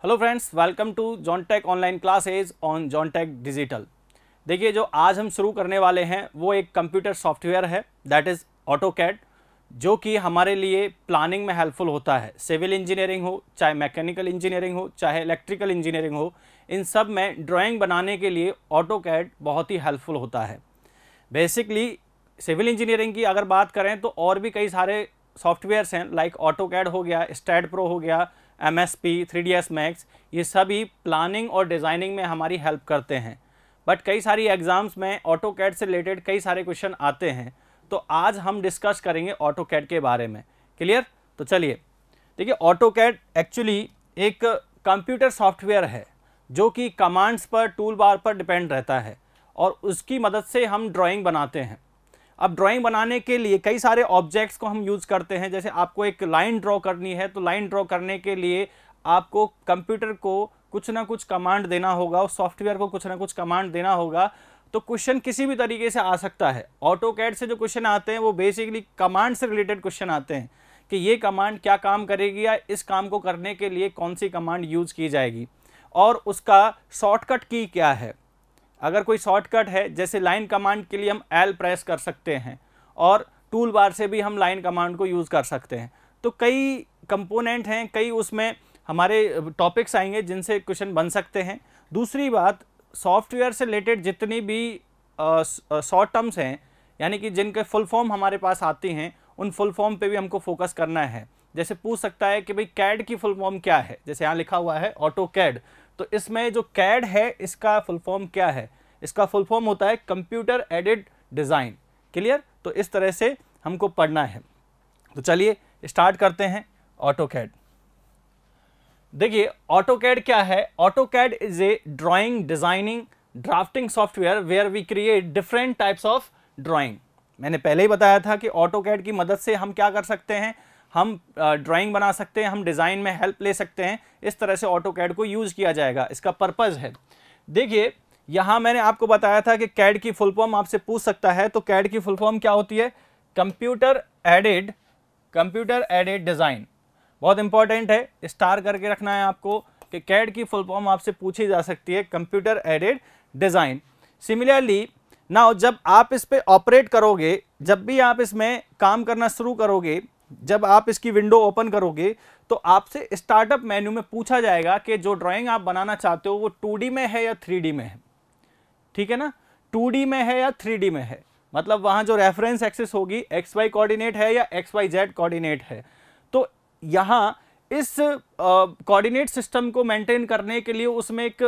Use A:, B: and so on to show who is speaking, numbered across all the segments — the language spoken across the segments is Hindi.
A: Hello friends, welcome to Johntech online classes on Johntech digital. देखिए, जो आज हम शुरू करने वाले हैं वो एक कंप्यूटर सॉफ्टवेयर है, दैट इज़ ऑटोकैड, जो कि हमारे लिए प्लानिंग में हेल्पफुल होता है। सिविल इंजीनियरिंग हो, चाहे मैकेनिकल इंजीनियरिंग हो, चाहे इलेक्ट्रिकल इंजीनियरिंग हो, इन सब में ड्राइंग बनाने के लिए ऑटोकैड बहुत ही हेल्पफुल होता है। बेसिकली सिविल इंजीनियरिंग की अगर बात करें तो और भी कई सारे सॉफ्टवेयर्स हैं, लाइक ऑटोकैड हो गया, स्टैड प्रो हो गया, MSP, 3ds Max, ये सभी प्लानिंग और डिज़ाइनिंग में हमारी हेल्प करते हैं। बट कई सारी एग्ज़ाम्स में ऑटोकैड से रिलेटेड कई सारे क्वेश्चन आते हैं, तो आज हम डिस्कस करेंगे ऑटोकैड के बारे में। क्लियर? तो चलिए, देखिए, ऑटोकैड एक्चुअली एक कंप्यूटर सॉफ्टवेयर है जो कि कमांड्स पर, टूल बार पर डिपेंड रहता है और उसकी मदद से हम ड्राइंग बनाते हैं। अब ड्राइंग बनाने के लिए कई सारे ऑब्जेक्ट्स को हम यूज़ करते हैं। जैसे आपको एक लाइन ड्रॉ करनी है, तो लाइन ड्रॉ करने के लिए आपको कंप्यूटर को कुछ ना कुछ कमांड देना होगा, उस सॉफ्टवेयर को कुछ ना कुछ कमांड देना होगा। तो क्वेश्चन किसी भी तरीके से आ सकता है। ऑटोकैड से जो क्वेश्चन आते हैं वो बेसिकली कमांड से रिलेटेड क्वेश्चन आते हैं कि ये कमांड क्या काम करेगी या इस काम को करने के लिए कौन सी कमांड यूज़ की जाएगी और उसका शॉर्टकट की क्या है। अगर कोई शॉर्टकट है, जैसे लाइन कमांड के लिए हम L प्रेस कर सकते हैं और टूल बार से भी हम लाइन कमांड को यूज़ कर सकते हैं। तो कई कंपोनेंट हैं, कई उसमें हमारे टॉपिक्स आएंगे जिनसे क्वेश्चन बन सकते हैं। दूसरी बात, सॉफ्टवेयर से रिलेटेड जितनी भी शॉर्ट टर्म्स हैं, यानी कि जिनके फुल फॉर्म हमारे पास आती हैं, उन फुल फॉर्म पे भी हमको फोकस करना है। जैसे पूछ सकता है कि भाई कैड की फुल फॉर्म क्या है, जैसे यहाँ लिखा हुआ है ऑटोकैड, तो इसमें जो कैड है इसका फुल फॉर्म क्या है? इसका फुल फॉर्म होता है कंप्यूटर एडेड डिज़ाइन। क्लियर? तो इस तरह से हमको पढ़ना है। तो चलिए स्टार्ट करते हैं ऑटोकैड। देखिए, ऑटोकैड क्या है? AutoCAD is a drawing, designing, drafting software where we create different types of drawing. मैंने पहले ही बताया था कि ऑटोकैड की मदद से हम क्या कर सकते हैं, हम ड्राइंग बना सकते हैं, हम डिज़ाइन में हेल्प ले सकते हैं। इस तरह से ऑटोकैड को यूज़ किया जाएगा, इसका पर्पज़ है। देखिए, यहाँ मैंने आपको बताया था कि कैड की फुल फॉर्म आपसे पूछ सकता है, तो कैड की फुल फॉर्म क्या होती है? Computer aided design. बहुत इंपॉर्टेंट है, स्टार करके रखना है आपको कि कैड की फुल फॉर्म आपसे पूछी जा सकती है, computer aided design. Similarly now, जब आप इस पे ऑपरेट करोगे, जब भी आप इसमें काम करना शुरू करोगे, जब आप इसकी विंडो ओपन करोगे, तो आपसे स्टार्टअप मेन्यू में पूछा जाएगा कि जो ड्राइंग आप बनाना चाहते हो वो 2D में है या 3D में है। ठीक है ना? 2D में है या 3D में है, मतलब वहां जो रेफरेंस एक्सिस होगी XY कोऑर्डिनेट है या XYZ कोऑर्डिनेट है। तो यहां इस कोऑर्डिनेट सिस्टम को मेंटेन करने के लिए उसमें एक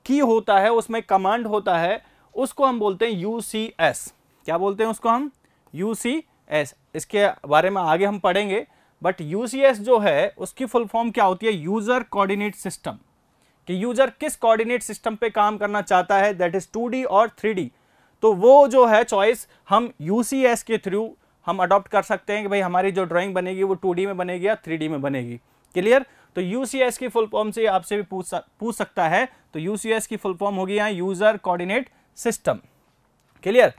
A: की होता है, उसमें कमांड होता है, उसको हम बोलते हैं UCS। क्या बोलते हैं उसको हम? UCS। इसके बारे में आगे हम पढ़ेंगे, बट UCS जो है उसकी फुल फॉर्म क्या होती है? User coordinate system. कि यूजर किस कोऑर्डिनेट सिस्टम पे काम करना चाहता है, दैट इज 2D और 3D। तो वो जो है चॉइस हम UCS के थ्रू हम अडॉप्ट कर सकते हैं कि भाई हमारी जो ड्राइंग बनेगी वो 2D में बनेगी या 3D में बनेगी। क्लियर? तो UCS की फुल फॉर्म से आपसे भी पूछ सकता है, तो UCS की फुल फॉर्म होगी यहाँ यूजर कोऑर्डिनेट सिस्टम। क्लियर?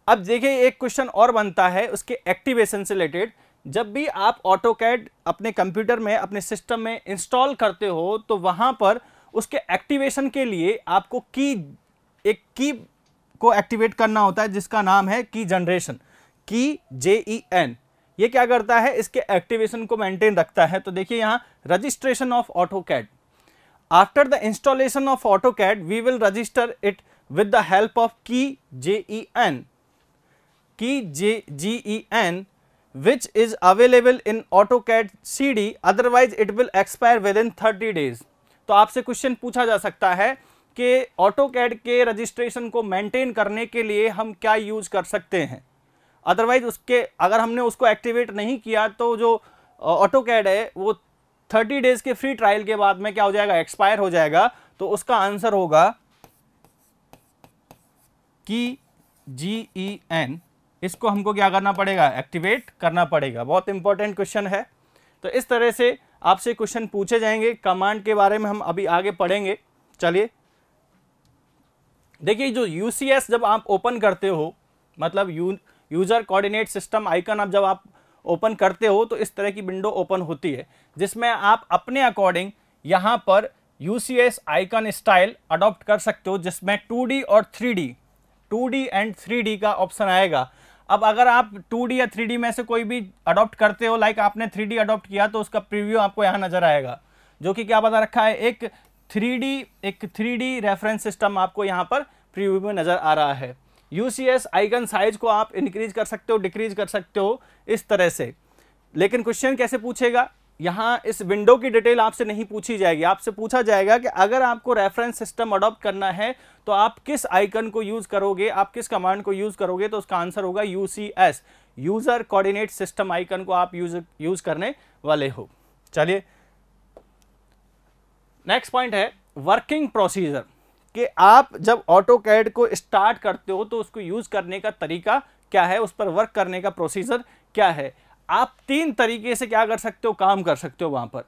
A: अब देखिए, एक क्वेश्चन और बनता है उसके एक्टिवेशन से रिलेटेड। जब भी आप ऑटोकैड अपने कंप्यूटर में, अपने सिस्टम में इंस्टॉल करते हो, तो वहां पर उसके एक्टिवेशन के लिए आपको एक की को एक्टिवेट करना होता है जिसका नाम है की जनरेशन, की JEN। ये क्या करता है? इसके एक्टिवेशन को मेंटेन रखता है। तो देखिए यहां, registration of AutoCAD. After the installation of AutoCAD we will register it with the help of key JEN, which is available in AutoCAD CD, otherwise it will expire within 30 days। तो आपसे क्वेश्चन पूछा जा सकता है कि ऑटोकैड के रजिस्ट्रेशन को मेंटेन करने के लिए हम क्या यूज कर सकते हैं। अदरवाइज उसके, अगर हमने उसको एक्टिवेट नहीं किया तो जो ऑटोकैड है वो 30 डेज के फ्री ट्रायल के बाद में क्या हो जाएगा? एक्सपायर हो जाएगा। तो उसका आंसर होगा कि GEN। इसको हमको क्या करना पड़ेगा? एक्टिवेट करना पड़ेगा। बहुत इंपॉर्टेंट क्वेश्चन है। तो इस तरह से आपसे क्वेश्चन पूछे जाएंगे। कमांड के बारे में हम अभी आगे पढ़ेंगे। चलिए, देखिए, जो UCS जब आप ओपन करते हो, मतलब यूजर कोऑर्डिनेट सिस्टम आइकन अब जब आप ओपन करते हो, तो इस तरह की विंडो ओपन होती है जिसमें आप अपने अकॉर्डिंग यहाँ पर UCS आइकन स्टाइल अडॉप्ट कर सकते हो जिसमें 2D और 3D 2D एंड 3D का ऑप्शन आएगा। अब अगर आप 2D या 3D में से कोई भी अडॉप्ट करते हो, लाइक आपने 3D अडॉप्ट किया तो उसका प्रीव्यू आपको यहाँ नजर आएगा, जो कि क्या बता रखा है, एक 3D रेफरेंस सिस्टम आपको यहाँ पर प्रीव्यू में नजर आ रहा है। UCS आइकन साइज को आप इंक्रीज कर सकते हो, डिक्रीज कर सकते हो इस तरह से। लेकिन क्वेश्चन कैसे पूछेगा, यहाँ इस विंडो की डिटेल आपसे नहीं पूछी जाएगी, आपसे पूछा जाएगा कि अगर आपको रेफरेंस सिस्टम अडॉप्ट करना है तो आप किस आइकन को यूज करोगे, आप किस कमांड को यूज करोगे, तो उसका आंसर होगा UCS, user coordinate system icon को आप यूज करने वाले हो। चलिए नेक्स्ट पॉइंट है वर्किंग प्रोसीजर, कि आप जब ऑटोकैड को स्टार्ट करते हो तो उसको यूज करने का तरीका क्या है, उस पर वर्क करने का प्रोसीजर क्या है। आप 3 तरीके से क्या कर सकते हो, काम कर सकते हो। वहां पर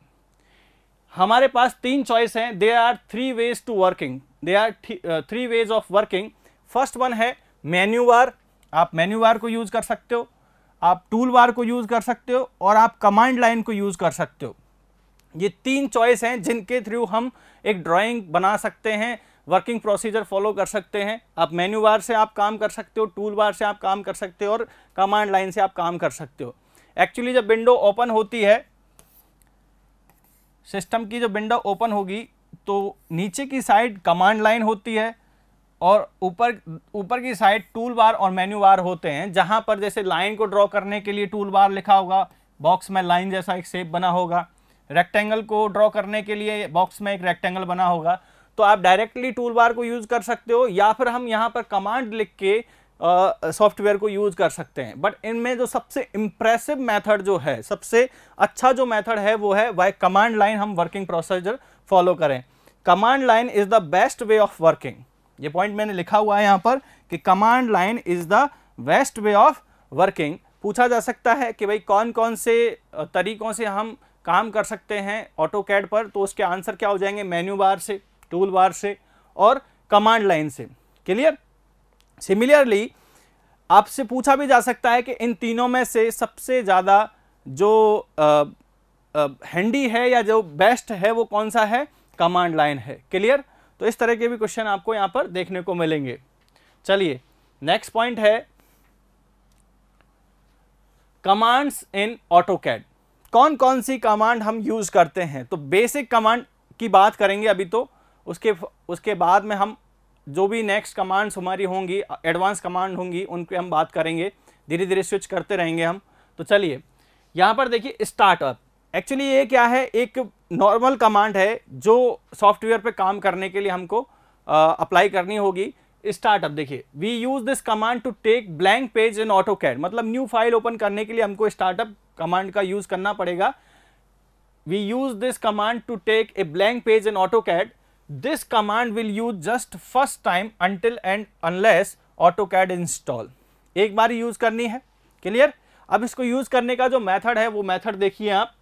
A: हमारे पास 3 चॉइस हैं, there are 3 ways to working, there are 3 ways of working. First one है मेन्यू बार, आप मेन्यू बार को यूज कर सकते हो, आप टूल बार को यूज कर सकते हो और आप कमांड लाइन को यूज कर सकते हो। ये 3 चॉइस हैं जिनके थ्रू हम एक ड्राइंग बना सकते हैं, वर्किंग प्रोसीजर फॉलो कर सकते हैं। आप मेन्यू बार से आप काम कर सकते हो, टूल बार से आप काम कर सकते हो और कमांड लाइन से आप काम कर सकते हो। एक्चुअली जब विंडो ओपन होती है, सिस्टम की जब विंडो ओपन होगी तो नीचे की साइड कमांड लाइन होती है और ऊपर की साइड टूल बार और मेन्यू बार होते हैं, जहां पर जैसे लाइन को ड्रॉ करने के लिए टूल बार लिखा होगा, बॉक्स में लाइन जैसा एक शेप बना होगा, रेक्टेंगल को ड्रॉ करने के लिए बॉक्स में एक रेक्टेंगल बना होगा। तो आप डायरेक्टली टूल बार को यूज कर सकते हो या फिर हम यहाँ पर कमांड लिख के सॉफ्टवेयर को यूज कर सकते हैं। बट इनमें जो सबसे इंप्रेसिव मेथड जो है, सबसे अच्छा जो मेथड है वो है बाय कमांड लाइन हम वर्किंग प्रोसीजर फॉलो करें। Command line is the best way of working, ये पॉइंट मैंने लिखा हुआ है यहाँ पर कि command line is the best way of working. पूछा जा सकता है कि भाई कौन कौन से तरीकों से हम काम कर सकते हैं ऑटोकैड पर, तो उसके आंसर क्या हो जाएंगे, मेन्यू बार से, टूल बार से और कमांड लाइन से। क्लियर। सिमिलरली आपसे पूछा भी जा सकता है कि इन तीनों में से सबसे ज़्यादा जो हैंडी है या जो बेस्ट है वो कौन सा है, कमांड लाइन है। क्लियर। तो इस तरह के भी क्वेश्चन आपको यहाँ पर देखने को मिलेंगे। चलिए नेक्स्ट पॉइंट है कमांड्स इन ऑटोकैड। कौन कौन सी कमांड हम यूज करते हैं, तो बेसिक कमांड की बात करेंगे अभी, तो उसके बाद में हम जो भी नेक्स्ट कमांड्स हमारी होंगी, एडवांस कमांड होंगी, उन पे हम बात करेंगे, धीरे धीरे स्विच करते रहेंगे हम। तो चलिए यहाँ पर देखिए स्टार्टअप, एक्चुअली ये क्या है, एक नॉर्मल कमांड है जो सॉफ्टवेयर पे काम करने के लिए हमको अप्लाई करनी होगी। स्टार्टअप देखिए, we use this command to take blank page in AutoCAD, मतलब न्यू फाइल ओपन करने के लिए हमको स्टार्टअप कमांड का यूज करना पड़ेगा। We use this command to take a blank page in AutoCAD, this command will use just first time until and unless AutoCAD install, एक बार यूज करनी है। क्लियर। अब इसको यूज करने का जो मेथड है वो मेथड देखिए आप,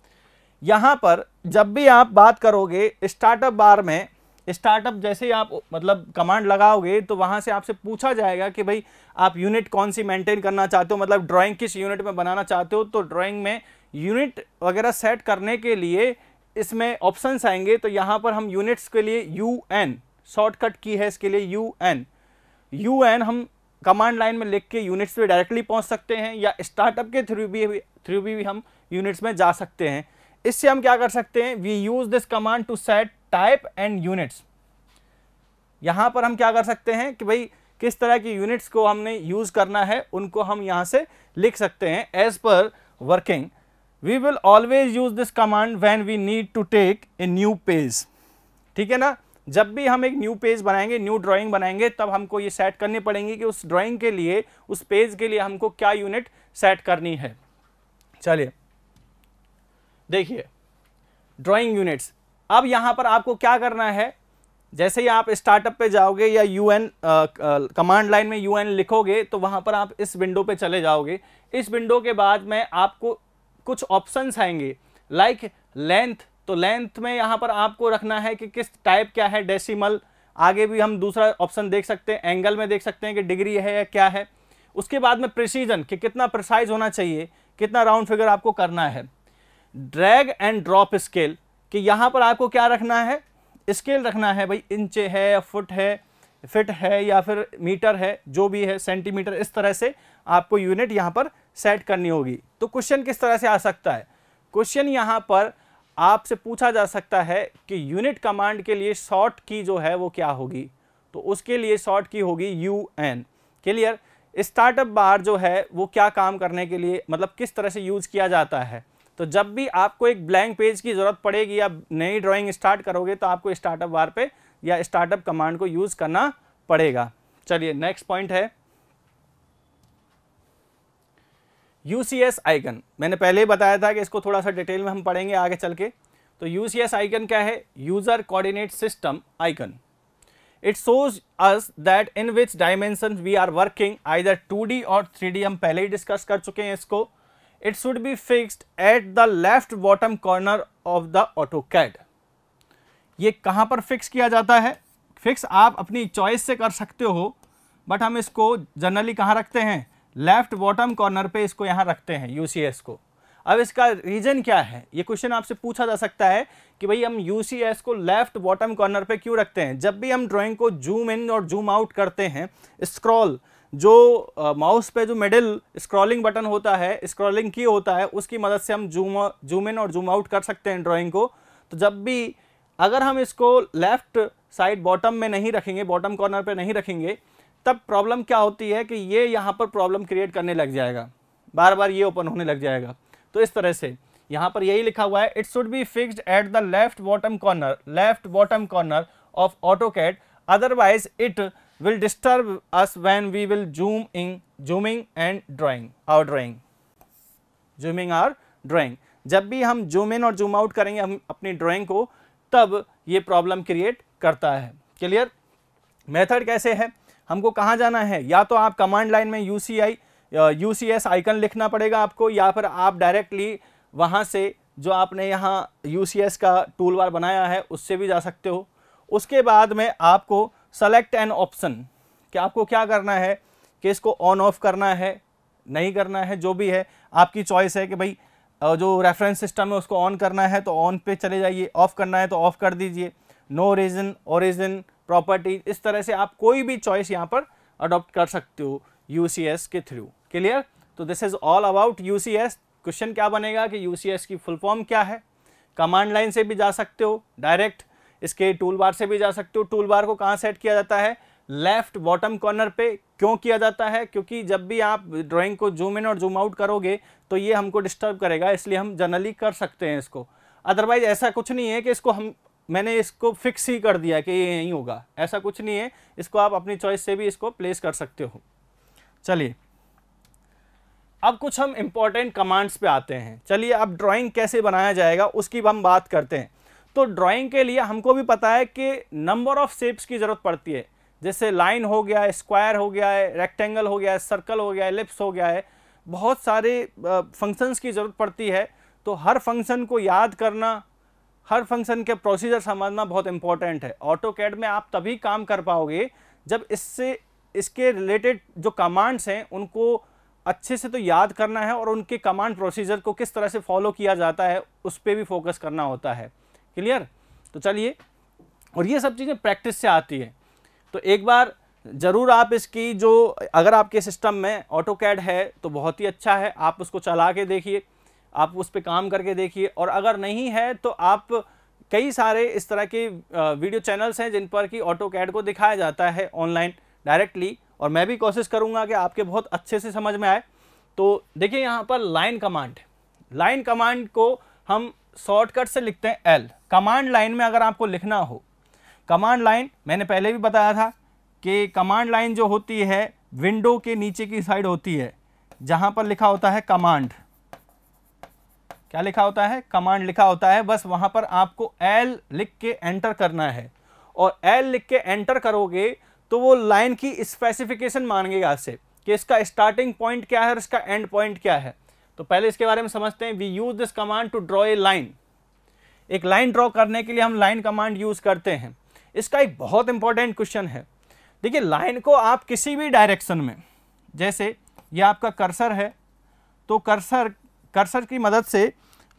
A: यहां पर जब भी आप बात करोगे स्टार्टअप बार में, स्टार्टअप जैसे ही आप मतलब कमांड लगाओगे तो वहां से आपसे पूछा जाएगा कि भाई आप यूनिट कौन सी मेंटेन करना चाहते हो, मतलब ड्राइंग किस यूनिट में बनाना चाहते हो। तो ड्राइंग में यूनिट वगैरह सेट करने के लिए इसमें ऑप्शंस आएंगे, तो यहाँ पर हम यूनिट्स के लिए UN शॉर्टकट की है इसके लिए UN हम कमांड लाइन में लिख के यूनिट्स पे डायरेक्टली पहुंच सकते हैं, या स्टार्टअप के थ्रू भी हम यूनिट्स में जा सकते हैं। इससे हम क्या कर सकते हैं, we use this command to set type and units. यहां पर हम क्या कर सकते हैं कि भाई किस तरह की यूनिट्स को हमने यूज करना है, उनको हम यहां से लिख सकते हैं as per working. We will always use this command when we need to take a new page. ठीक है ना, जब भी हम एक न्यू पेज बनाएंगे, न्यू ड्राइंग बनाएंगे, तब हमको ये सेट करनी पड़ेंगी कि उस ड्राइंग के लिए, उस पेज के लिए हमको क्या यूनिट सेट करनी है। चलिए देखिए ड्राइंग यूनिट्स। अब यहां पर आपको क्या करना है, जैसे ही आप स्टार्टअप पे जाओगे या UN कमांड लाइन में UN लिखोगे तो वहां पर आप इस विंडो पे चले जाओगे। इस विंडो के बाद में आपको कुछ ऑप्शंस आएंगे लाइक लेंथ, तो लेंथ में यहां पर आपको रखना है कि किस टाइप क्या है, डेसिमल। आगे भी हम दूसरा ऑप्शन देख सकते हैं, एंगल में देख सकते हैं कि डिग्री है या क्या है। उसके बाद में प्रिसीजन, कि कितना प्रिसाइज होना चाहिए, कितना राउंड फिगर आपको करना है। ड्रैग एंड ड्रॉप स्केल, कि यहां पर आपको क्या रखना है, स्केल रखना है भाई, इंच है या फुट है, फिट है या फिर मीटर है, जो भी है, सेंटीमीटर, इस तरह से आपको यूनिट यहाँ पर सेट करनी होगी। तो क्वेश्चन किस तरह से आ सकता है, क्वेश्चन यहाँ पर आपसे पूछा जा सकता है कि यूनिट कमांड के लिए शॉर्ट की जो है वो क्या होगी, तो उसके लिए शॉर्ट की होगी UN। क्लियर। स्टार्टअप बार जो है वो क्या काम करने के लिए, मतलब किस तरह से यूज किया जाता है, तो जब भी आपको एक ब्लैंक पेज की जरूरत पड़ेगी या नई ड्राइंग स्टार्ट करोगे तो आपको स्टार्टअप बार पे या स्टार्टअप कमांड को यूज करना पड़ेगा। चलिए नेक्स्ट पॉइंट है UCS आइकन। मैंने पहले ही बताया था कि इसको थोड़ा सा डिटेल में हम पढ़ेंगे आगे चल के। तो UCS आइकन क्या है, user coordinate system icon. It shows us that in which dimension we are working, either 2D और 3D, हम पहले ही डिस्कस कर चुके हैं इसको। It should be fixed at the left bottom corner of the AutoCAD। ये कहाँ पर फिक्स किया जाता है, फिक्स आप अपनी चॉइस से कर सकते हो, बट हम इसको जनरली कहाँ रखते हैं, लेफ्ट बॉटम कॉर्नर पे इसको यहाँ रखते हैं UCS को। अब इसका रीजन क्या है, ये क्वेश्चन आपसे पूछा जा सकता है कि भाई हम UCS को लेफ्ट बॉटम कॉर्नर पे क्यों रखते हैं। जब भी हम ड्राइंग को जूम इन और जूम आउट करते हैं, स्क्रॉल जो माउस पे जो मिडिल स्क्रॉलिंग बटन होता है, स्क्रॉलिंग की होता है, उसकी मदद से हम जूम इन और जूम आउट कर सकते हैं ड्राइंग को। तो जब भी अगर हम इसको लेफ्ट साइड बॉटम में नहीं रखेंगे, बॉटम कॉर्नर पे नहीं रखेंगे, तब प्रॉब्लम क्या होती है कि ये यहाँ पर प्रॉब्लम क्रिएट करने लग जाएगा, बार बार ये ओपन होने लग जाएगा। तो इस तरह से यहाँ पर यही लिखा हुआ है, it should be fixed at the left bottom corner of AutoCAD, otherwise it will disturb us when we will zooming and drawing our drawing। जब भी हम जूम इन और जूम आउट करेंगे हम अपनी ड्राइंग को, तब ये प्रॉब्लम क्रिएट करता है। क्लियर। मेथड कैसे है, हमको कहाँ जाना है, या तो आप कमांड लाइन में UCS आइकन लिखना पड़ेगा आपको, या फिर आप डायरेक्टली वहाँ से जो आपने यहाँ UCS का टूल बार बनाया है उससे भी जा सकते हो। उसके बाद में आपको सेलेक्ट एन ऑप्शन, कि आपको क्या करना है कि इसको ऑन ऑफ करना है, नहीं करना है, जो भी है आपकी चॉइस है कि भाई जो रेफरेंस सिस्टम है उसको ऑन करना है तो ऑन पे चले जाइए, ऑफ करना है तो ऑफ कर दीजिए, नो रीजन, ओरिजिन, प्रॉपर्टी, इस तरह से आप कोई भी चॉइस यहाँ पर अडॉप्ट कर सकते हो UCS के थ्रू। क्लियर। तो this is all about UCS। Question क्या बनेगा कि UCS की फुल फॉर्म क्या है। कमांड लाइन से भी जा सकते हो, डायरेक्ट इसके टूल बार से भी जा सकते हो। टूल बार को कहाँ सेट किया जाता है, लेफ्ट बॉटम कॉर्नर पे। क्यों किया जाता है, क्योंकि जब भी आप ड्राइंग को जूम इन और जूम आउट करोगे तो ये हमको डिस्टर्ब करेगा, इसलिए हम जनरली कर सकते हैं इसको। अदरवाइज ऐसा कुछ नहीं है कि इसको मैंने इसको फिक्स ही कर दिया कि ये यहीं होगा, ऐसा कुछ नहीं है। इसको आप अपनी चॉइस से भी इसको प्लेस कर सकते हो। चलिए अब कुछ हम इंपॉर्टेंट कमांड्स पे आते हैं। चलिए अब ड्राइंग कैसे बनाया जाएगा उसकी हम बात करते हैं। तो ड्राइंग के लिए हमको भी पता है कि नंबर ऑफ शेप्स की ज़रूरत पड़ती है, जैसे लाइन हो गया है, स्क्वायर हो गया है, रेक्टेंगल हो गया है, सर्कल हो गया है, एलिप्स हो गया है, बहुत सारे फंक्शंस की ज़रूरत पड़ती है। तो हर फंक्शन को याद करना, हर फंक्शन के प्रोसीजर समझना बहुत इंपॉर्टेंट है। AutoCAD में आप तभी काम कर पाओगे जब इसके रिलेटेड जो कमांड्स हैं उनको अच्छे से तो याद करना है, और उनके कमांड प्रोसीजर को किस तरह से फॉलो किया जाता है उस पर भी फोकस करना होता है। क्लियर। तो चलिए, और ये सब चीज़ें प्रैक्टिस से आती है। तो एक बार ज़रूर आप इसकी जो, अगर आपके सिस्टम में AutoCAD है तो बहुत ही अच्छा है, आप उसको चला के देखिए, आप उस पर काम करके देखिए। और अगर नहीं है तो आप कई सारे इस तरह के वीडियो चैनल्स हैं जिन पर कि AutoCAD को दिखाया जाता है ऑनलाइन डायरेक्टली, और मैं भी कोशिश करूंगा कि आपके बहुत अच्छे से समझ में आए। तो देखिए यहाँ पर लाइन कमांड को हम शॉर्टकट से लिखते हैं L। कमांड लाइन में अगर आपको लिखना हो, कमांड लाइन मैंने पहले भी बताया था कि कमांड लाइन जो होती है विंडो के नीचे की साइड होती है, जहां पर लिखा होता है कमांड। क्या लिखा होता है, कमांड लिखा होता है। बस वहां पर आपको L लिख के एंटर करना है, और L लिख के एंटर करोगे तो वो लाइन की स्पेसिफिकेशन मांगेगा आपसे कि इसका स्टार्टिंग पॉइंट क्या है और इसका एंड पॉइंट क्या है। तो पहले इसके बारे में समझते हैं। We use this command to draw a line. एक लाइन ड्रॉ करने के लिए हम लाइन कमांड यूज करते हैं। इसका एक बहुत इंपॉर्टेंट क्वेश्चन है। देखिए लाइन को आप किसी भी डायरेक्शन में, जैसे ये आपका कर्सर है, तो कर्सर की मदद से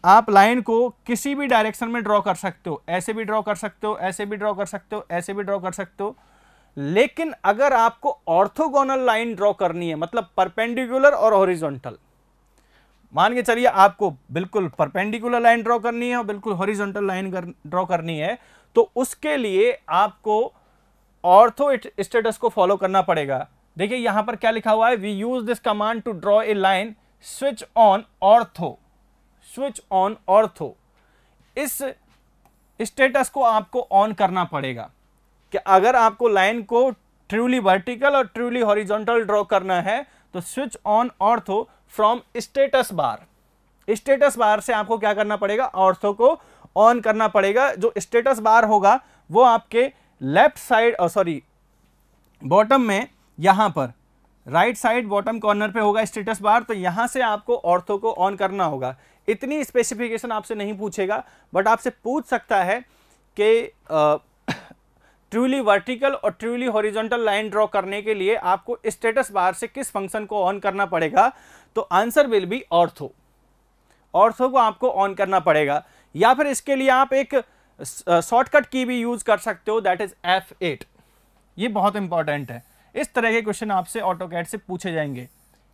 A: आप लाइन को किसी भी डायरेक्शन में ड्रॉ कर सकते हो, ऐसे भी ड्रॉ कर सकते हो, ऐसे भी ड्रॉ कर सकते हो, ऐसे भी ड्रॉ कर सकते हो। लेकिन अगर आपको ऑर्थोगोनल लाइन ड्रॉ करनी है, मतलब परपेंडिकुलर और हॉरिजॉन्टल, मान के चलिए आपको बिल्कुल परपेंडिकुलर लाइन ड्रॉ करनी है और बिल्कुल हॉरिजॉन्टल लाइन ड्रॉ करनी है, तो उसके लिए आपको ऑर्थो स्टेटस को फॉलो करना पड़ेगा। देखिए यहां पर क्या लिखा हुआ है, we use this command to draw a line switch on ortho, switch on ortho. इस स्टेटस को आपको ऑन करना पड़ेगा कि अगर आपको लाइन को ट्रूली वर्टिकल और ट्रूली हॉरिजॉन्टल ड्रॉ करना है तो switch on ortho from status bar. Status bar से आपको क्या करना पड़ेगा, ऑर्थो को ऑन करना पड़ेगा। जो स्टेटस बार होगा वो आपके लेफ्ट साइड सॉरी बॉटम में, यहां पर राइट साइड बॉटम कॉर्नर पे होगा स्टेटस बार, तो यहां से आपको ऑर्थो को ऑन करना होगा। इतनी स्पेसिफिकेशन आपसे नहीं पूछेगा, बट आपसे पूछ सकता है कि ट्रूली वर्टिकल और ट्रूली हॉरिजॉन्टल लाइन ड्रॉ करने के लिए आपको स्टेटस बार से किस फंक्शन को ऑन करना पड़ेगा, तो answer will be ortho. Ortho को आपको ऑन करना पड़ेगा, या फिर इसके लिए आप एक शॉर्टकट की भी यूज कर सकते हो, दैट इज F8। ये बहुत इंपॉर्टेंट है, इस तरह के क्वेश्चन आपसे ऑटोकैड से पूछे जाएंगे।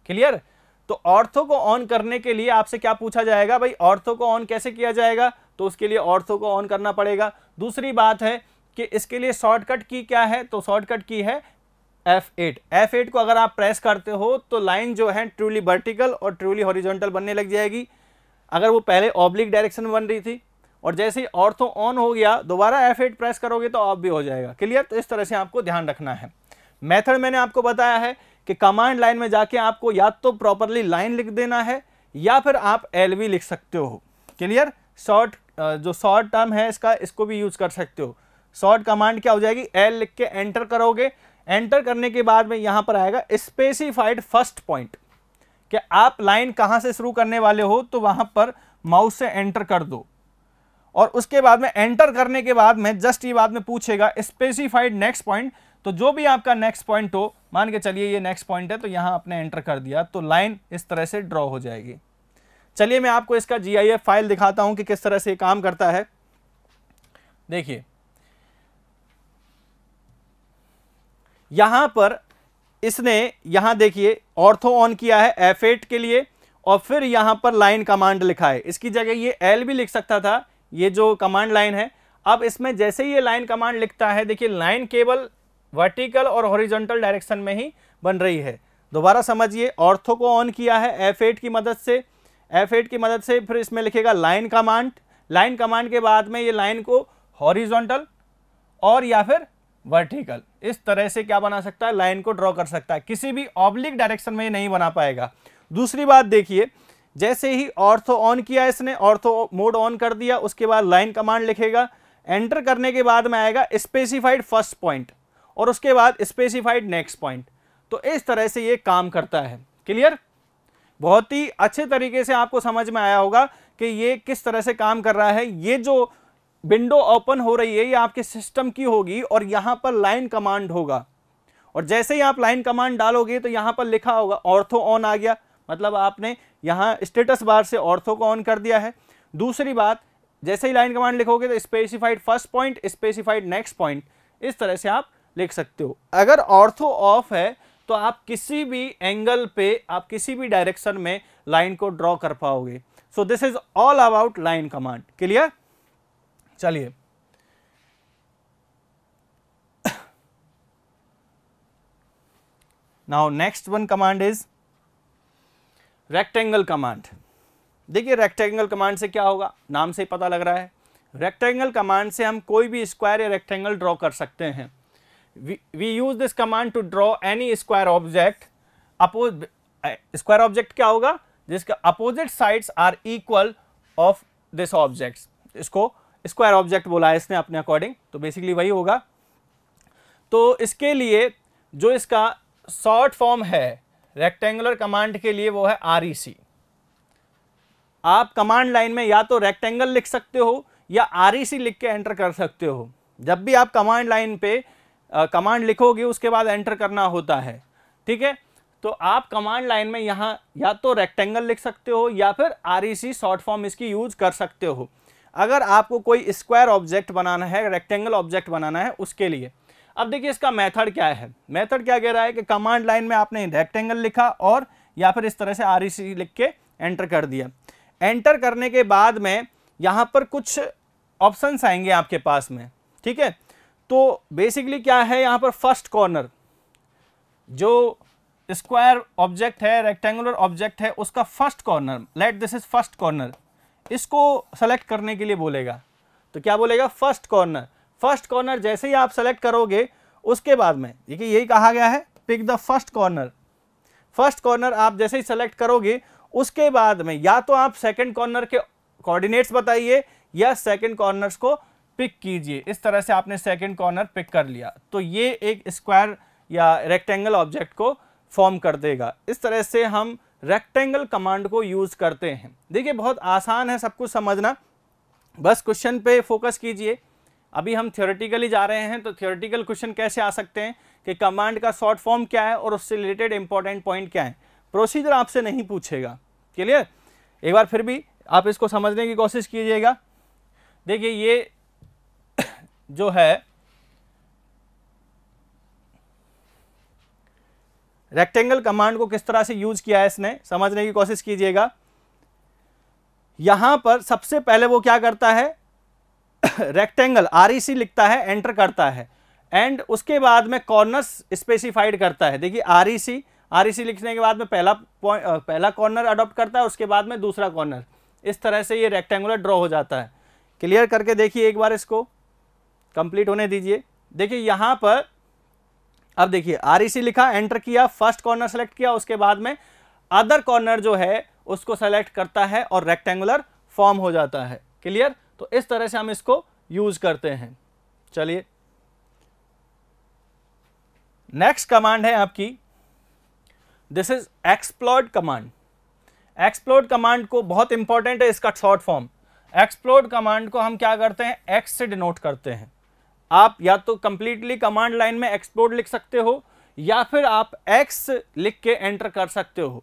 A: क्लियर? तो ऑर्थो को ऑन करने के लिए आपसे क्या पूछा जाएगा, भाई ऑर्थो को ऑन कैसे किया जाएगा, तो उसके लिए ऑर्थो को ऑन करना पड़ेगा। दूसरी बात है कि इसके लिए शॉर्टकट की क्या है, तो शॉर्टकट की है F8। F8 को अगर आप प्रेस करते हो तो लाइन जो है ट्रूली वर्टिकल और ट्रूली हॉरिजॉन्टल बनने लग जाएगी। अगर वो पहले ऑब्लिक डायरेक्शन में बन रही थी और जैसे ही ऑर्थो ऑन हो गया दोबारा F8 प्रेस करोगे तो ऑफ भी हो जाएगा। क्लियर? तो इस तरह से आपको ध्यान रखना है। मेथड मैंने आपको बताया है कि कमांड लाइन में जाके आपको या तो प्रॉपरली लाइन लिख देना है या फिर आप LV लिख सकते हो। क्लियर? जो शॉर्ट टर्म है इसका, इसको भी यूज कर सकते हो। शॉर्ट कमांड क्या हो जाएगी, L लिख के एंटर करोगे, एंटर करने के बाद में यहां पर आएगा स्पेसिफाइड फर्स्ट पॉइंट, कि आप लाइन कहां से शुरू करने वाले हो, तो वहां पर माउस से एंटर कर दो। और उसके बाद में एंटर करने के बाद में जस्ट ये बाद में पूछेगा स्पेसिफाइड नेक्स्ट पॉइंट, तो जो भी आपका नेक्स्ट पॉइंट हो, मान के चलिए ये नेक्स्ट पॉइंट है, तो यहां आपने एंटर कर दिया तो लाइन इस तरह से ड्रॉ हो जाएगी। चलिए मैं आपको इसका GIF फाइल दिखाता हूं कि किस तरह से काम करता है। देखिए यहां पर इसने, यहां देखिए ऑर्थो ऑन किया है F8 के लिए और फिर यहां पर लाइन कमांड लिखा है। इसकी जगह ये L भी लिख सकता था, ये जो कमांड लाइन है। अब इसमें जैसे ही ये लाइन कमांड लिखता है, देखिए लाइन केवल वर्टिकल और हॉरिजॉन्टल डायरेक्शन में ही बन रही है। दोबारा समझिए, ऑर्थो को ऑन किया है F8 की मदद से, F8 की मदद से फिर इसमें लिखेगा लाइन कमांड। लाइन कमांड के बाद में ये लाइन को हॉरिजॉन्टल और या फिर वर्टिकल इस तरह से क्या बना सकता है, लाइन को ड्रॉ कर सकता है। किसी भी ऑब्लिक डायरेक्शन में ये नहीं बना पाएगा। दूसरी बात देखिए, जैसे ही ऑर्थो ऑन किया इसने, ऑर्थो मोड ऑन कर दिया, उसके बाद लाइन कमांड लिखेगा, एंटर करने के बाद में आएगा स्पेसिफाइड फर्स्ट पॉइंट और उसके बाद स्पेसिफाइड नेक्स्ट पॉइंट। तो इस तरह से ये काम करता है। क्लियर? बहुत ही अच्छे तरीके से आपको समझ में आया होगा कि ये किस तरह से काम कर रहा है। ये जो विंडो ओपन हो रही है ये आपके सिस्टम की होगी और यहां पर लाइन कमांड होगा, और जैसे ही आप लाइन कमांड डालोगे तो यहां पर लिखा होगा ऑर्थो ऑन आ गया, मतलब आपने यहां स्टेटस बार से ऑर्थो को ऑन कर दिया है। दूसरी बात, जैसे ही लाइन कमांड लिखोगे तो specified first point, specified next point, इस तरह से आप लिख सकते हो। अगर ऑर्थो ऑफ है तो आप किसी भी एंगल पे, आप किसी भी डायरेक्शन में लाइन को ड्रॉ कर पाओगे। So this is all about line command. Clear? चलिए now next one command is rectangle command. देखिए रेक्टेंगल कमांड से क्या होगा, नाम से ही पता लग रहा है। रेक्टेंगल कमांड से हम कोई भी स्क्वायर या रेक्टेंगल ड्रॉ कर सकते हैं। We use this command to draw any square object. Square object क्या होगा, जिसका opposite sides are equal of this object. इसको स्क्वायर ऑब्जेक्ट बोला है इसने अपने अकॉर्डिंग, तो बेसिकली वही होगा। तो इसके लिए जो इसका शॉर्ट फॉर्म है रेक्टेंगुलर कमांड के लिए वो है REC। आप कमांड लाइन में या तो रेक्टेंगल लिख सकते हो या REC लिख के एंटर कर सकते हो। जब भी आप कमांड लाइन पे कमांड लिखोगे उसके बाद एंटर करना होता है। ठीक है, तो आप कमांड लाइन में यहाँ या तो रेक्टेंगल लिख सकते हो या फिर REC शॉर्ट फॉर्म इसकी यूज कर सकते हो अगर आपको कोई स्क्वायर ऑब्जेक्ट बनाना है, रेक्टेंगल ऑब्जेक्ट बनाना है उसके लिए। अब देखिए इसका मेथड क्या है, मेथड क्या कह रहा है कि कमांड लाइन में आपने रेक्टेंगल लिखा और या फिर इस तरह से REC लिख के एंटर कर दिया। एंटर करने के बाद में यहाँ पर कुछ ऑप्शंस आएंगे आपके पास में, ठीक है। तो बेसिकली क्या है यहाँ पर, फर्स्ट कॉर्नर जो स्क्वायर ऑब्जेक्ट है, रेक्टेंगुलर ऑब्जेक्ट है, उसका first corner, let this is first corner, इसको सेलेक्ट करने के लिए बोलेगा। तो क्या बोलेगा, फर्स्ट कॉर्नर। फर्स्ट कॉर्नर जैसे ही आप सेलेक्ट करोगे उसके बाद में देखिए यही कहा गया है pick the first corner. First corner आप जैसे ही सेलेक्ट करोगे उसके बाद में या तो आप सेकंड कॉर्नर के कोऑर्डिनेट्स बताइए या सेकंड कॉर्नर्स को पिक कीजिए। इस तरह से आपने सेकंड कॉर्नर पिक कर लिया तो ये एक स्क्वायर या रेक्टेंगल ऑब्जेक्ट को फॉर्म कर देगा। इस तरह से हम रेक्टेंगल कमांड को यूज करते हैं। देखिए बहुत आसान है सब कुछ समझना, बस क्वेश्चन पे फोकस कीजिए। अभी हम थ्योरेटिकली जा रहे हैं तो थ्योरेटिकल क्वेश्चन कैसे आ सकते हैं कि कमांड का शॉर्ट फॉर्म क्या है और उससे रिलेटेड इंपॉर्टेंट पॉइंट क्या है, प्रोसीजर आपसे नहीं पूछेगा। क्लियर, एक बार फिर भी आप इसको समझने की कोशिश कीजिएगा। देखिए ये जो है रेक्टेंगल कमांड को किस तरह से यूज किया है इसने, समझने की कोशिश कीजिएगा। यहां पर सबसे पहले वो क्या करता है, रेक्टेंगल REC लिखता है, एंटर करता है एंड उसके बाद में कॉर्नर्स स्पेसिफाइड करता है। देखिए REC लिखने के बाद में पहला कॉर्नर अडॉप्ट करता है, उसके बाद में दूसरा कॉर्नर। इस तरह से ये रेक्टेंगुलर ड्रॉ हो जाता है। क्लियर करके देखिए एक बार, इसको कंप्लीट होने दीजिए। देखिए यहां पर अब देखिए REC लिखा, एंटर किया, फर्स्ट कॉर्नर सेलेक्ट किया, उसके बाद में अदर कॉर्नर जो है उसको सेलेक्ट करता है और रेक्टेंगुलर फॉर्म हो जाता है। क्लियर, तो इस तरह से हम इसको यूज करते हैं। चलिए नेक्स्ट कमांड है आपकी, this is explode command. Explode command को बहुत इंपॉर्टेंट है इसका शॉर्ट फॉर्म। एक्सप्लोड कमांड को हम क्या करते हैं, एक्स से डिनोट करते हैं। आप या तो कंप्लीटली कमांड लाइन में एक्सप्लोड लिख सकते हो या फिर आप एक्स लिख के एंटर कर सकते हो।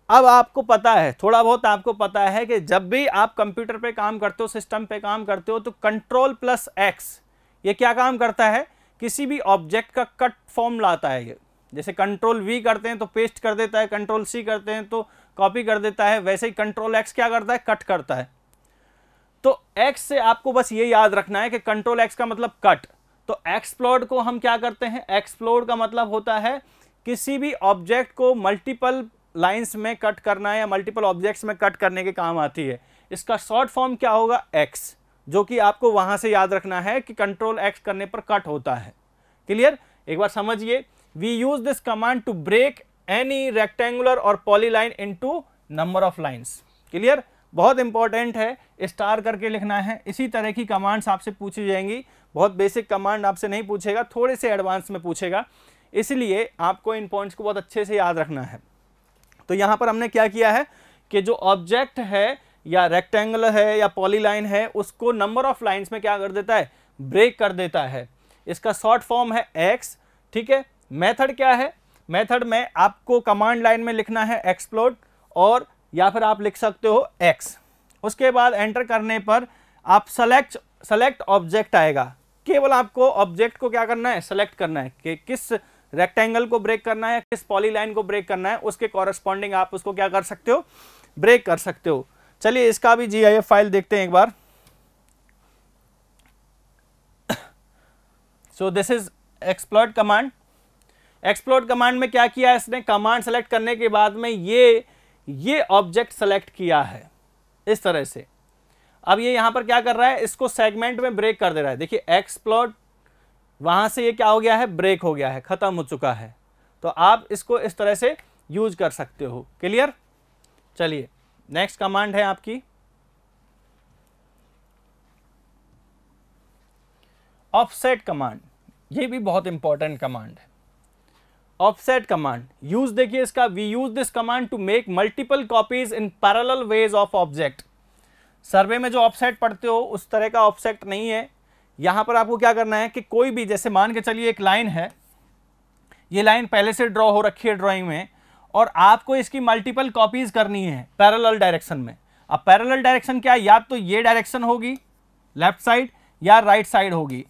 A: अब आपको पता है, थोड़ा बहुत आपको पता है कि जब भी आप कंप्यूटर पे काम करते हो, सिस्टम पे काम करते हो, तो कंट्रोल प्लस एक्स ये क्या काम करता है, किसी भी ऑब्जेक्ट का कट फॉर्म लाता है। ये जैसे कंट्रोल V करते हैं तो पेस्ट कर देता है, कंट्रोल C करते हैं तो कॉपी कर देता है, वैसे ही कंट्रोल X क्या करता है, कट करता है। तो X से आपको बस ये याद रखना है कि कंट्रोल X का मतलब कट। तो एक्सप्लोड को हम क्या करते हैं, एक्सप्लोड का मतलब होता है किसी भी ऑब्जेक्ट को मल्टीपल लाइंस में कट करना है या मल्टीपल ऑब्जेक्ट्स में कट करने के काम आती है। इसका शॉर्ट फॉर्म क्या होगा, X, जो कि आपको वहां से याद रखना है कि कंट्रोल X करने पर कट होता है। क्लियर, एक बार समझिए, we use this command to break any rectangular और polyline into number of lines. Clear, बहुत इंपॉर्टेंट है, स्टार करके लिखना है। इसी तरह की कमांड्स आपसे पूछी जाएंगी, बहुत बेसिक कमांड आपसे नहीं पूछेगा, थोड़े से एडवांस में पूछेगा, इसलिए आपको इन पॉइंट्स को बहुत अच्छे से याद रखना है। तो यहाँ पर हमने क्या किया है कि जो ऑब्जेक्ट है या रेक्टेंगुलर है या पॉलीलाइन है उसको नंबर ऑफ लाइंस में क्या कर देता है, ब्रेक कर देता है। इसका शॉर्ट फॉर्म है एक्स। ठीक है, मेथड क्या है, मेथड में आपको कमांड लाइन में लिखना है एक्सप्लोड और या फिर आप लिख सकते हो एक्स। उसके बाद एंटर करने पर आप सेलेक्ट ऑब्जेक्ट आएगा। केवल आपको ऑब्जेक्ट को क्या करना है, सेलेक्ट करना है कि किस रेक्टेंगल को ब्रेक करना है, किस पॉलीलाइन को ब्रेक करना है, उसके कॉरेस्पॉन्डिंग आप उसको क्या कर सकते हो, ब्रेक कर सकते हो। चलिए इसका भी GIF फाइल देखते हैं एक बार। So this is explode command. Explode command में क्या किया है इसने, कमांड सेलेक्ट करने के बाद में ये ऑब्जेक्ट सेलेक्ट किया है इस तरह से। अब ये यहां पर क्या कर रहा है, इसको सेगमेंट में ब्रेक कर दे रहा है। देखिए एक्सप्लोड, वहां से ये क्या हो गया है, ब्रेक हो गया है, खत्म हो चुका है। तो आप इसको इस तरह से यूज कर सकते हो। क्लियर, चलिए नेक्स्ट कमांड है आपकी ऑफसेट कमांड। ये भी बहुत इंपॉर्टेंट कमांड है। ऑफसेट कमांड यूज देखिए इसका, we use this command to make multiple copies in parallel ways of object. Survey में जो ऑफसेट पढ़ते हो उस तरह का ऑफसेट नहीं है। यहां पर आपको क्या करना है कि कोई भी, जैसे मान के चलिए एक लाइन है, ये लाइन पहले से ड्रॉ हो रखी है ड्राइंग में, और आपको इसकी मल्टीपल कॉपीज करनी है पैरेलल डायरेक्शन में। अब पैरेलल डायरेक्शन क्या है, या तो ये डायरेक्शन होगी लेफ्ट साइड या राइट साइड होगी।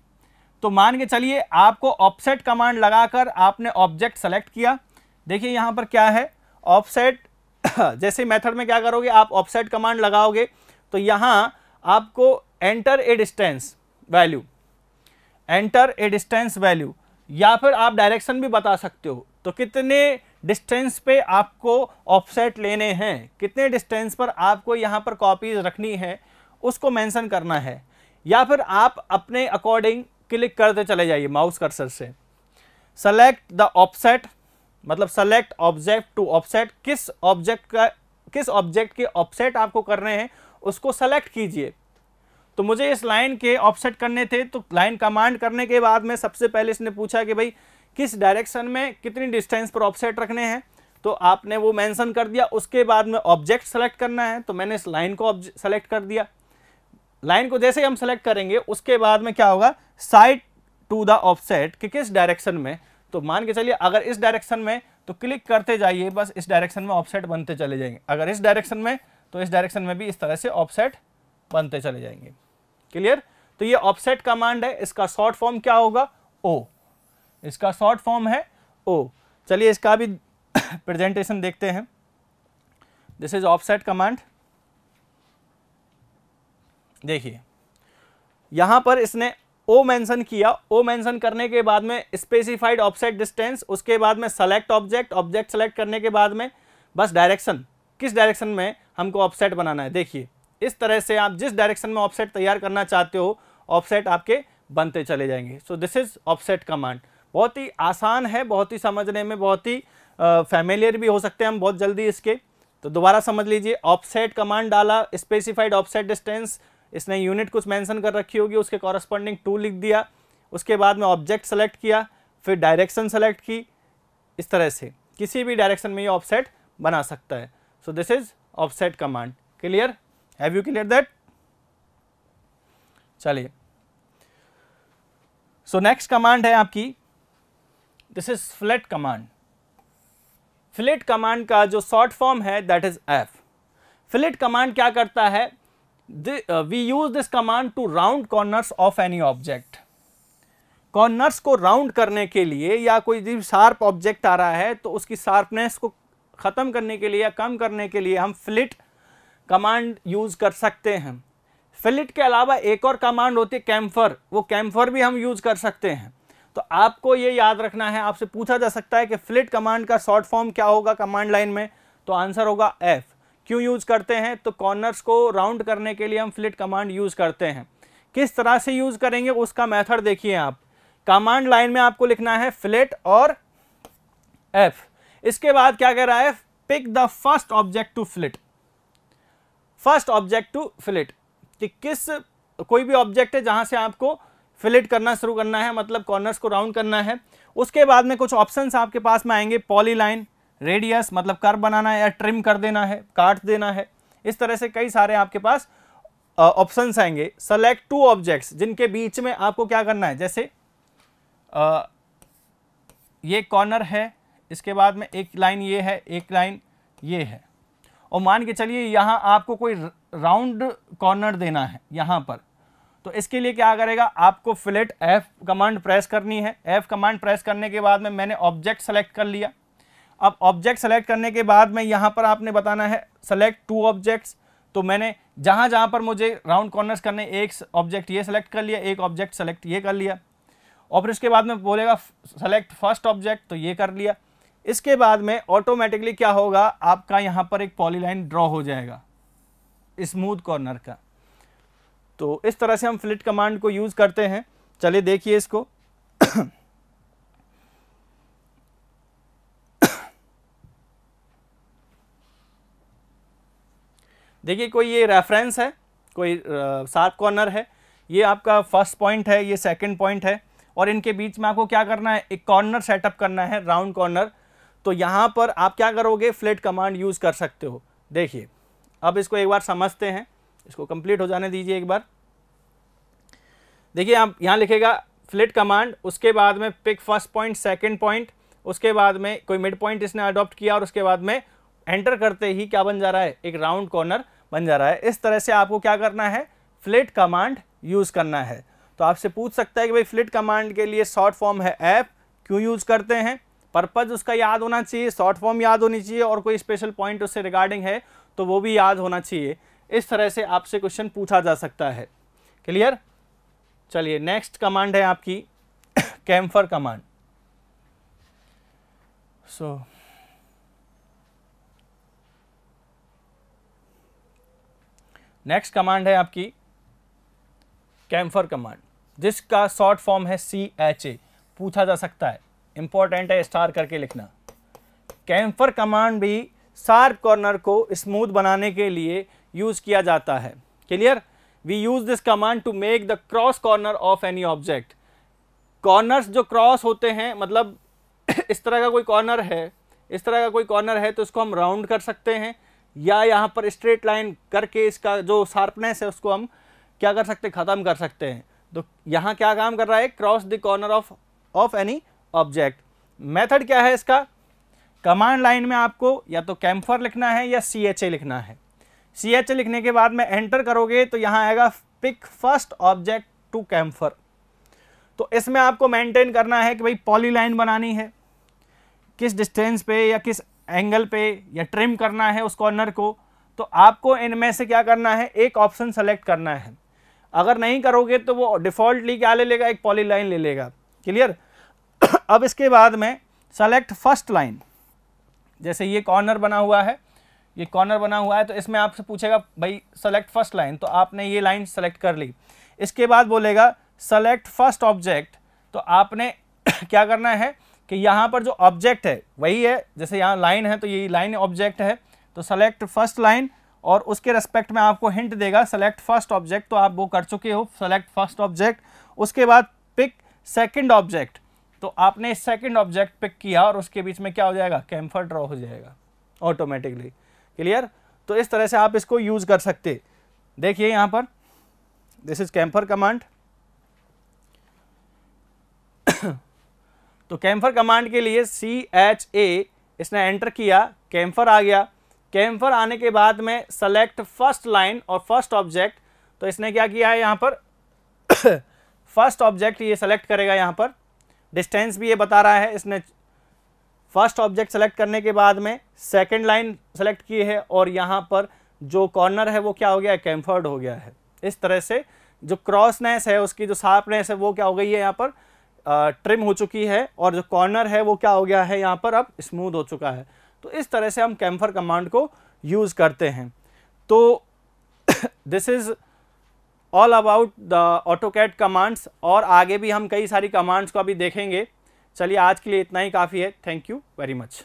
A: तो मान के चलिए आपको ऑफसेट कमांड लगाकर आपने ऑब्जेक्ट सेलेक्ट किया। देखिए यहां पर क्या है ऑफसेट जैसे मेथड में क्या करोगे, आप ऑफसेट कमांड लगाओगे तो यहां आपको enter a distance value, enter a distance value, या फिर आप डायरेक्शन भी बता सकते हो। तो कितने डिस्टेंस पे आपको ऑफसेट लेने हैं, कितने डिस्टेंस पर आपको यहाँ पर कॉपीज रखनी है, उसको मेंशन करना है। या फिर आप अपने अकॉर्डिंग क्लिक करते चले जाइए माउस कर्सर से। सेलेक्ट द ऑफसेट मतलब सेलेक्ट ऑब्जेक्ट टू ऑफसेट, किस ऑब्जेक्ट के ऑफसेट आपको करने हैं उसको सेलेक्ट कीजिए। तो मुझे इस लाइन के ऑफसेट करने थे, तो लाइन कमांड करने के बाद में सबसे पहले इसने पूछा कि भाई किस डायरेक्शन में कितनी डिस्टेंस पर ऑफसेट रखने हैं, तो आपने वो मेंशन कर दिया। उसके बाद में ऑब्जेक्ट सेलेक्ट करना है, तो मैंने इस लाइन को सेलेक्ट कर दिया। लाइन को जैसे ही हम सेलेक्ट करेंगे उसके बाद में क्या होगा, साइड टू द ऑफसेट कि किस डायरेक्शन में। तो मान के चलिए अगर इस डायरेक्शन में तो क्लिक करते जाइए, बस इस डायरेक्शन में ऑफसेट बनते चले जाएंगे। अगर इस डायरेक्शन में तो इस डायरेक्शन में भी इस तरह से ऑफसेट बनते चले जाएंगे। क्लियर। तो ये ऑफसेट कमांड है, इसका शॉर्ट फॉर्म क्या होगा, ओ। इसका शॉर्ट फॉर्म है ओ। चलिए इसका भी प्रेजेंटेशन देखते हैं। This is offset command. देखिए यहां पर इसने ओ मेंशन किया। ओ मेंशन करने के बाद में स्पेसिफाइड ऑफसेट डिस्टेंस, उसके बाद में सेलेक्ट ऑब्जेक्ट, ऑब्जेक्ट सेलेक्ट करने के बाद में बस डायरेक्शन, किस डायरेक्शन में हमको ऑफसेट बनाना है। देखिए इस तरह से आप जिस डायरेक्शन में ऑफसेट तैयार करना चाहते हो ऑफसेट आपके बनते चले जाएंगे। सो दिस इज ऑफसेट कमांड। बहुत ही आसान है, बहुत ही समझने में बहुत ही फैमिलियर भी हो सकते हैं हम बहुत जल्दी इसके। तो दोबारा समझ लीजिए, ऑफसेट कमांड डाला, स्पेसिफाइड ऑफसेट डिस्टेंस, इसने यूनिट कुछ मेंशन कर रखी होगी, उसके कॉरस्पॉन्डिंग 2 लिख दिया। उसके बाद में ऑब्जेक्ट सेलेक्ट किया, फिर डायरेक्शन सेलेक्ट की। इस तरह से किसी भी डायरेक्शन में ये ऑफसेट बना सकता है। So this is offset command. Clear, have you clear that. चलिए सो नेक्स्ट कमांड है आपकी, this is fillet command. Fillet command का जो शॉर्ट फॉर्म है that is F. Fillet command क्या करता है, we use this command to round corners of any object. Corners को राउंड करने के लिए, या कोई शार्प ऑब्जेक्ट आ रहा है तो उसकी शार्पनेस को खत्म करने के लिए या कम करने के लिए हम फिलेट कमांड यूज कर सकते हैं। फिलेट के अलावा एक और कमांड होती है कैम्फर, वो कैम्फर भी हम यूज कर सकते हैं। तो आपको ये याद रखना है, आपसे पूछा जा सकता है कि फिलेट कमांड का शॉर्ट फॉर्म क्या होगा कमांड लाइन में, तो आंसर होगा एफ। क्यों यूज करते हैं, तो कॉर्नर्स को राउंड करने के लिए हम फिलेट कमांड यूज करते हैं। किस तरह से यूज करेंगे उसका मेथड देखिए आप। कमांड लाइन में आपको लिखना है फिलेट और एफ। इसके बाद क्या कह रहा है, pick the first object to fillet. First object to fillet कि किस, कोई भी ऑब्जेक्ट है जहां से आपको फिलेट करना शुरू करना है, मतलब कॉर्नर्स को राउंड करना है। उसके बाद में कुछ ऑप्शंस आपके पास में आएंगे, पॉलीलाइन, रेडियस मतलब कर्व बनाना है या ट्रिम कर देना है, काट देना है। इस तरह से कई सारे आपके पास ऑप्शंस आएंगे। सेलेक्ट 2 ऑब्जेक्ट्स, जिनके बीच में आपको क्या करना है, जैसे ये कॉर्नर है, इसके बाद में एक लाइन ये है, एक लाइन ये है, और मान के चलिए यहां आपको कोई राउंड कॉर्नर देना है यहां पर। तो इसके लिए क्या करेगा, आपको फिलेट एफ कमांड प्रेस करनी है। एफ कमांड प्रेस करने के बाद में मैंने ऑब्जेक्ट सेलेक्ट कर लिया। अब ऑब्जेक्ट सेलेक्ट करने के बाद में यहाँ पर आपने बताना है सेलेक्ट 2 ऑब्जेक्ट्स। तो मैंने जहाँ पर मुझे राउंड कॉर्नर्स करने, एक ऑब्जेक्ट ये सेलेक्ट कर लिया, एक ऑब्जेक्ट सेलेक्ट ये कर लिया, और फिर इसके बाद में बोलेगा सेलेक्ट फर्स्ट ऑब्जेक्ट, तो ये कर लिया। इसके बाद में ऑटोमेटिकली क्या होगा, आपका यहाँ पर एक पॉलीलाइन ड्रॉ हो जाएगा स्मूथ कॉर्नर का। तो इस तरह से हम फिलेट कमांड को यूज करते हैं। चलिए देखिए इसको। देखिए कोई ये रेफरेंस है, कोई 7 कॉर्नर है, ये आपका फर्स्ट पॉइंट है, ये सेकंड पॉइंट है, और इनके बीच में आपको क्या करना है, एक कॉर्नर सेटअप करना है, राउंड कॉर्नर। तो यहाँ पर आप क्या करोगे, फिलेट कमांड यूज कर सकते हो। देखिए अब इसको एक बार समझते हैं, इसको कंप्लीट हो जाने दीजिए एक बार। देखिए आप यहाँ लिखेगा फिलेट कमांड, उसके बाद में pick first point, second point, उसके बाद में कोई मिड पॉइंट इसने अडॉप्ट किया और उसके बाद में एंटर करते ही क्या बन जा रहा है, एक राउंड कॉर्नर बन जा रहा है। इस तरह से आपको क्या करना है, फ्लिट कमांड यूज करना है। तो आपसे पूछ सकता है कि भाई फ्लिट कमांड के लिए शॉर्ट फॉर्म है ऐप, क्यों यूज करते हैं, पर्पज उसका याद होना चाहिए, शॉर्ट फॉर्म याद होनी चाहिए और कोई स्पेशल पॉइंट उससे रिगार्डिंग है तो वो भी याद होना चाहिए। इस तरह से आपसे क्वेश्चन पूछा जा सकता है। क्लियर। चलिए नेक्स्ट कमांड है आपकी chamfer command. So next command है आपकी कैम्फर कमांड, जिसका शॉर्ट फॉर्म है CHA। पूछा जा सकता है, इंपॉर्टेंट है, स्टार करके लिखना। कैम्फर कमांड भी शार्प कॉर्नर को स्मूथ बनाने के लिए यूज किया जाता है। Clear. We use this command to make the cross corner of any object. Corners जो क्रॉस होते हैं, मतलब इस तरह का कोई कॉर्नर है, इस तरह का कोई कॉर्नर है तो इसको हम राउंड कर सकते हैं, या यहाँ पर स्ट्रेट लाइन करके इसका जो शार्पनेस है उसको हम क्या कर सकते हैं, ख़त्म कर सकते हैं। तो यहाँ क्या काम कर रहा है, cross the corner of any object. Method क्या है इसका, कमांड लाइन में आपको या तो कैम्फर लिखना है या CHA लिखना है। CHA लिखने के बाद में एंटर करोगे तो यहाँ आएगा pick first object to chamfer. तो इसमें आपको मेंटेन करना है कि भाई पॉलीलाइन बनानी है, किस डिस्टेंस पे या किस एंगल पे या ट्रिम करना है उस कॉर्नर को। तो आपको इनमें से क्या करना है, एक ऑप्शन सेलेक्ट करना है। अगर नहीं करोगे तो वो डिफ़ॉल्टली क्या ले लेगा, एक पॉलीलाइन ले लेगा। क्लियर। अब इसके बाद में सेलेक्ट फर्स्ट लाइन, जैसे ये कॉर्नर बना हुआ है, ये कॉर्नर बना हुआ है तो इसमें आपसे पूछेगा भाई सेलेक्ट फर्स्ट लाइन, तो आपने ये लाइन सेलेक्ट कर ली। इसके बाद बोलेगा सेलेक्ट फर्स्ट ऑब्जेक्ट, तो आपने क्या करना है कि यहाँ पर जो ऑब्जेक्ट है वही है, जैसे यहाँ लाइन है तो ये लाइन ऑब्जेक्ट है, तो सेलेक्ट फर्स्ट लाइन और उसके रेस्पेक्ट में आपको हिंट देगा सेलेक्ट फर्स्ट ऑब्जेक्ट, तो आप वो कर चुके हो, सेलेक्ट फर्स्ट ऑब्जेक्ट। उसके बाद पिक सेकंड ऑब्जेक्ट, तो आपने सेकंड ऑब्जेक्ट पिक किया और उसके बीच में क्या हो जाएगा, कैम्फर ड्रॉ हो जाएगा ऑटोमेटिकली। क्लियर। तो इस तरह से आप इसको यूज कर सकते। देखिए यहाँ पर दिस इज कैम्फर कमांड। तो कैम्फर कमांड के लिए CHA इसने एंटर किया, कैम्फर आ गया। कैम्फर आने के बाद में सेलेक्ट फर्स्ट लाइन और फर्स्ट ऑब्जेक्ट, तो इसने क्या किया है यहाँ पर फर्स्ट ऑब्जेक्ट ये सेलेक्ट करेगा। यहाँ पर डिस्टेंस भी ये बता रहा है, इसने फर्स्ट ऑब्जेक्ट सेलेक्ट करने के बाद में सेकंड लाइन सेलेक्ट की है और यहाँ पर जो कॉर्नर है वो क्या हो गया है, कैम्फर्ड हो गया है। इस तरह से जो क्रॉसनेस है उसकी जो शार्पनेस है वो क्या हो गई है, यहाँ पर ट्रिम हो चुकी है और जो कॉर्नर है वो क्या हो गया है, यहाँ पर अब स्मूथ हो चुका है। तो इस तरह से हम कैम्फर कमांड को यूज़ करते हैं। तो this is all about the AutoCAD commands, और आगे भी हम कई सारी कमांड्स को अभी देखेंगे। चलिए आज के लिए इतना ही काफ़ी है। Thank you very much.